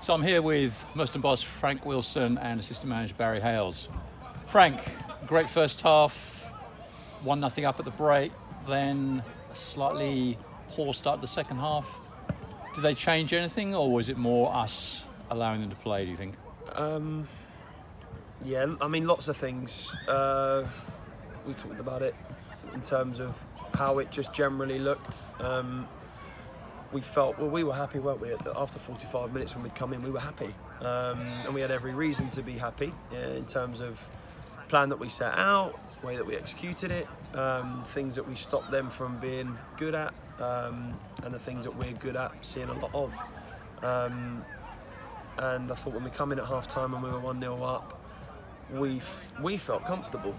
So I'm here with Merstham boss Frank Wilson and assistant manager Barry Hayles. Frank, great first half, 1-0 up at the break, then a slightly poor start to the second half. Did they change anything, or was it more us allowing them to play, do you think? Yeah, I mean, lots of things. We talked about it in terms of how it just generally looked. We felt, well, we were happy, weren't we? After 45 minutes when we'd come in, we were happy. And we had every reason to be happy in terms of plan that we set out, way that we executed it, things that we stopped them from being good at, and the things that we're good at seeing a lot of. And I thought when we come in at half time and we were 1-0 up, we felt comfortable.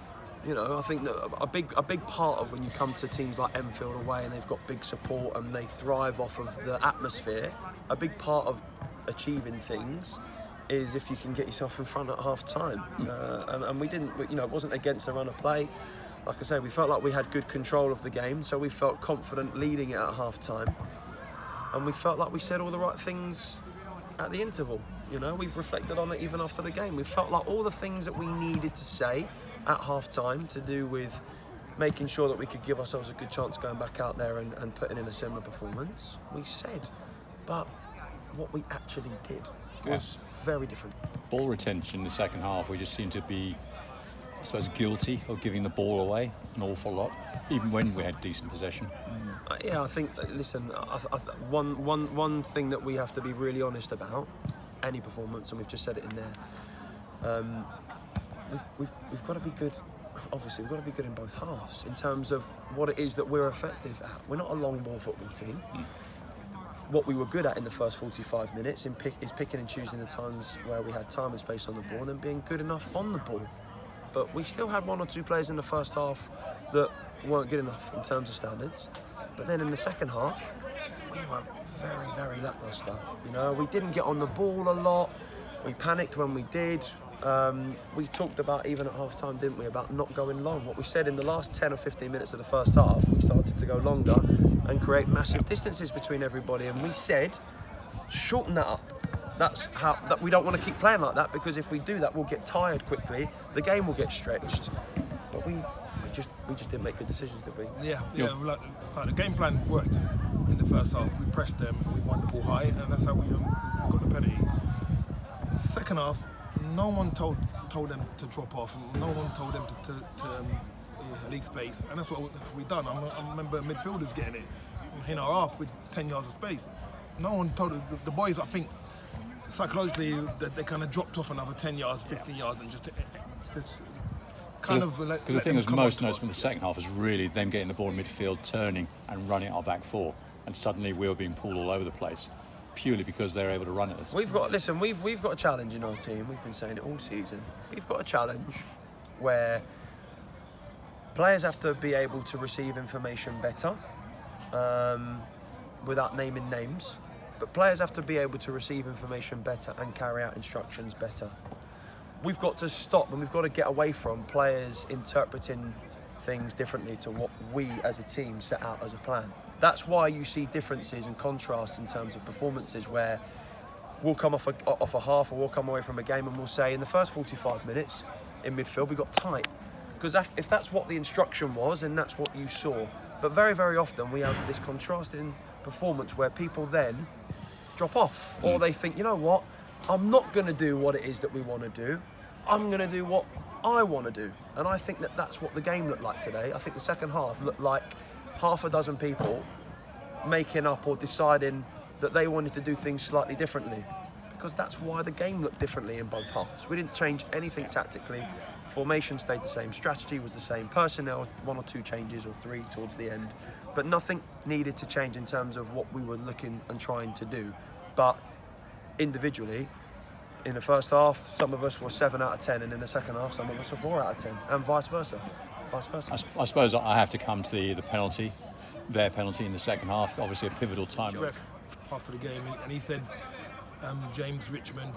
You know, I think that a big part of when you come to teams like Enfield away and they've got big support and they thrive off of the atmosphere, a big part of achieving things is if you can get yourself in front at half time. And we didn't, you know, it wasn't against the run of play. Like I say, we felt like we had good control of the game, so we felt confident leading it at half time. And we felt like we said all the right things at the interval. You know, we've reflected on it even after the game. We felt like all the things that we needed to say at half time to do with making sure that we could give ourselves a good chance going back out there and putting in a similar performance, we said. But what we actually did was very different. Ball retention in the second half, we just seemed to be, I suppose, guilty of giving the ball away an awful lot, even when we had decent possession. Yeah, I think, listen, one thing that we have to be really honest about, any performance, and we've just said it in there, we've got to be good. Obviously, we've got to be good in both halves in terms of what it is that we're effective at. We're not a long ball football team. What we were good at in the first 45 minutes is picking and choosing the times where we had time and space on the ball and being good enough on the ball. But we still had one or two players in the first half that weren't good enough in terms of standards. But then in the second half, we were very, very lacklustre. You know, we didn't get on the ball a lot. We panicked when we did. We talked about, even at half time, didn't we, about not going long. What we said in the last 10 or 15 minutes of the first half, we started to go longer and create massive distances between everybody. And we said, shorten that up. That's how, that we don't want to keep playing like that, because if we do that, we'll get tired quickly. The game will get stretched. But we just didn't make good decisions, did we? Yeah. Like the game plan worked in the first half. We pressed them, we won the ball high, and that's how we got the penalty. Second half, no one told them to drop off. No one told them to leave space, and that's what we done. I remember midfielders getting it in our half with 10 yards of space. No one told the boys. I think psychologically that they kind of dropped off another 10 yards, 15 yards, and just kind of. Because the thing that was most noticeable in the second half was really them getting the ball in midfield, turning and running at our back four, and suddenly we were being pulled all over the place, purely because they're able to run at us. We've got a challenge in our team. We've been saying it all season. We've got a challenge where players have to be able to receive information better, without naming names. But players have to be able to receive information better and carry out instructions better. We've got to stop, and we've got to get away from players interpreting things differently to what we as a team set out as a plan. That's why you see differences and contrasts in terms of performances, where we'll come off a half, or we'll come away from a game and we'll say in the first 45 minutes in midfield we got tight. Because if that's what the instruction was, and that's what you saw. But very, very often we have this contrasting performance where people then drop off, or they think, you know what, I'm not going to do what it is that we want to do. I'm going to do what I want to do. And I think that that's what the game looked like today. I think the second half looked like half a dozen people making up or deciding that they wanted to do things slightly differently, because that's why the game looked differently in both halves. We didn't change anything tactically. Formation stayed the same, strategy was the same, personnel, one or two changes or three towards the end, but nothing needed to change in terms of what we were looking and trying to do. But individually, in the first half, some of us were 7 out of 10, and in the second half, some of us were 4 out of 10, and vice versa. I suppose I have to come to the penalty, their penalty in the second half, obviously a pivotal time. Ref after the game, and he said James Richmond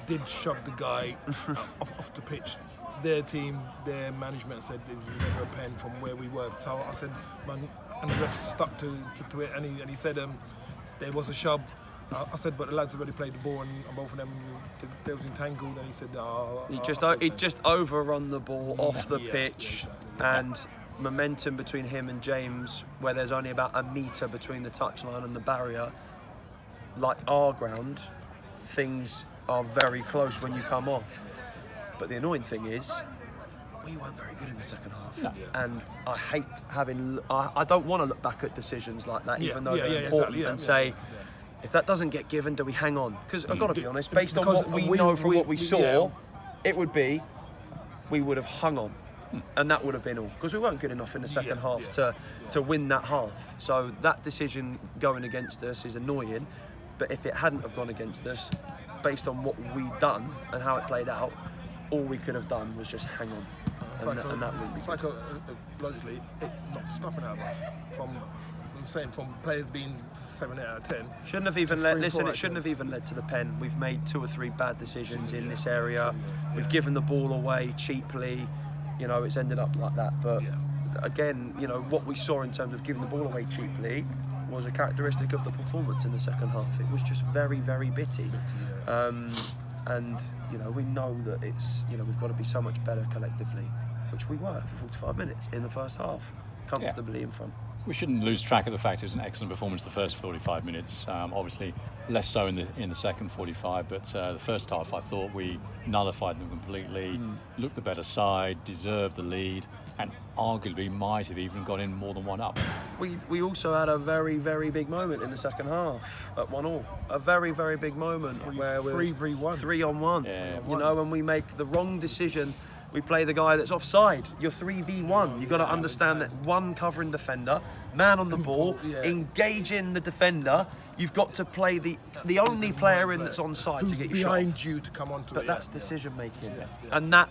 did shove the guy off the pitch. Their team, their management said it was never a pen from where we were. So I said, man, and the ref stuck to it, and he said there was a shove. I said, but the lads already played the ball, and both of them, they was entangled, and he said, He just overrun the ball off the Yes, pitch, exactly. and momentum between him and James, where there's only about a metre between the touchline and the barrier. Like our ground, things are very close when you come off. But the annoying thing is, we weren't very good in the second half. No. And I hate having... I don't want to look back at decisions like that, Yeah, even though they're yeah, important, exactly, and say, if that doesn't get given, do we hang on? Because I've got to be honest, based on Because what we know from what we saw, yeah. it would be, we would have hung on. And that would have been all. Because we weren't good enough in the second half to win that half. So that decision going against us is annoying. But if it hadn't have gone against us, based on what we'd done and how it played out, all we could have done was just hang on. And that wouldn't be good. Psychologically, it knocked stuffing out of us. From players being 7 out of 10. Shouldn't have even led. Three, Listen, four, it shouldn't have even led to the pen. We've made 2 or 3 bad decisions in this Yeah, area. We've given the ball away cheaply. You know, it's ended up like that. But again, you know, what we saw in terms of giving the ball away cheaply was a characteristic of the performance in the second half. It was just very, very bitty. And you know, we know that it's, you know, we've got to be so much better collectively, which we were for 45 minutes in the first half, comfortably in front. We shouldn't lose track of the fact it was an excellent performance the first 45 minutes. Obviously, less so in the second 45. But the first half, I thought we nullified them completely. Looked the better side, deserved the lead, and arguably might have even got in more than one up. We also had a very, very big moment in the second half at 1-1. A very, very big moment where we're 3-3-1. 3-on-1. Yeah. You know, when we make the wrong decision, we play the guy that's offside. You're 3v1. You've got to understand that one covering defender, man on the ball, engaging the defender. You've got to play the only player in that's onside Who's to get your shot. behind you to come onto it. But that's decision making, and that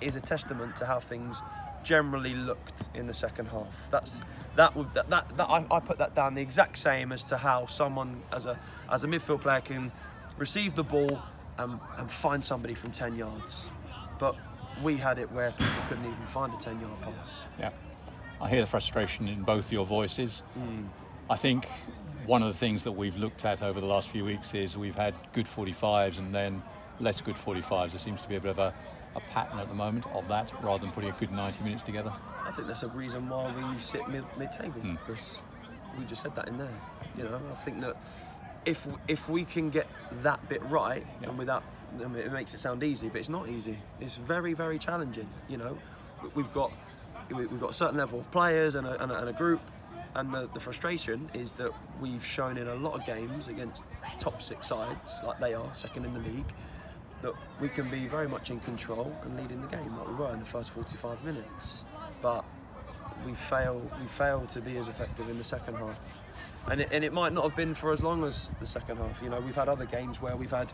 is a testament to how things generally looked in the second half. I put that down the exact same as to how someone as a midfield player can receive the ball and find somebody from 10 yards. But we had it where people couldn't even find a 10-yard pass. Yeah, I hear the frustration in both your voices. I think one of the things that we've looked at over the last few weeks is we've had good 45s and then less good 45s. There seems to be a bit of a pattern at the moment of that, rather than putting a good 90 minutes together. I think that's a reason why we sit mid-table, Chris. We just said that in there. You know, I think that if we can get that bit right, and without, I mean, it makes it sound easy, but it's not easy. It's very, very challenging. You know, we've got a certain level of players and a group, and the frustration is that we've shown in a lot of games against top 6 sides, like they are, second in the league, that we can be very much in control and leading the game like we were in the first 45 minutes. But we fail to be as effective in the second half. And it might not have been for as long as the second half. You know, we've had other games where we've had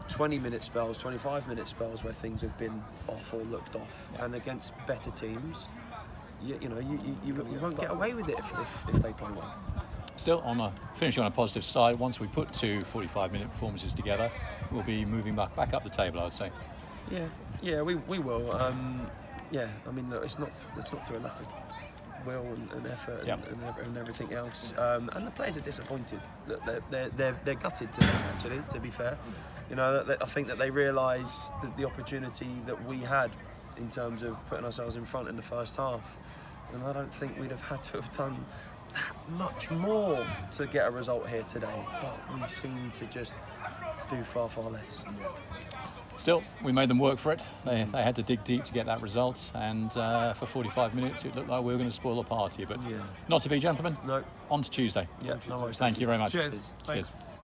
20-minute spells, 25-minute spells where things have been off or looked off. And against better teams, you won't get away with it if they play well. Still, finishing on a positive side, once we put 2 45-minute performances together, we'll be moving back up the table, I would say. Yeah, we will. I mean, look, it's not through a lack of will and effort and everything else. And the players are disappointed. They're gutted today, actually, to be fair. You know, I think that they realise that the opportunity that we had in terms of putting ourselves in front in the first half, and I don't think we'd have had to have done that much more to get a result here today. But we seem to just do far, far less. Still, we made them work for it. They had to dig deep to get that result, and for 45 minutes it looked like we were going to spoil the party, but not to be, gentlemen. No. On to Tuesday. Yeah, no worries. Thank you very much. Cheers. Thanks. Cheers.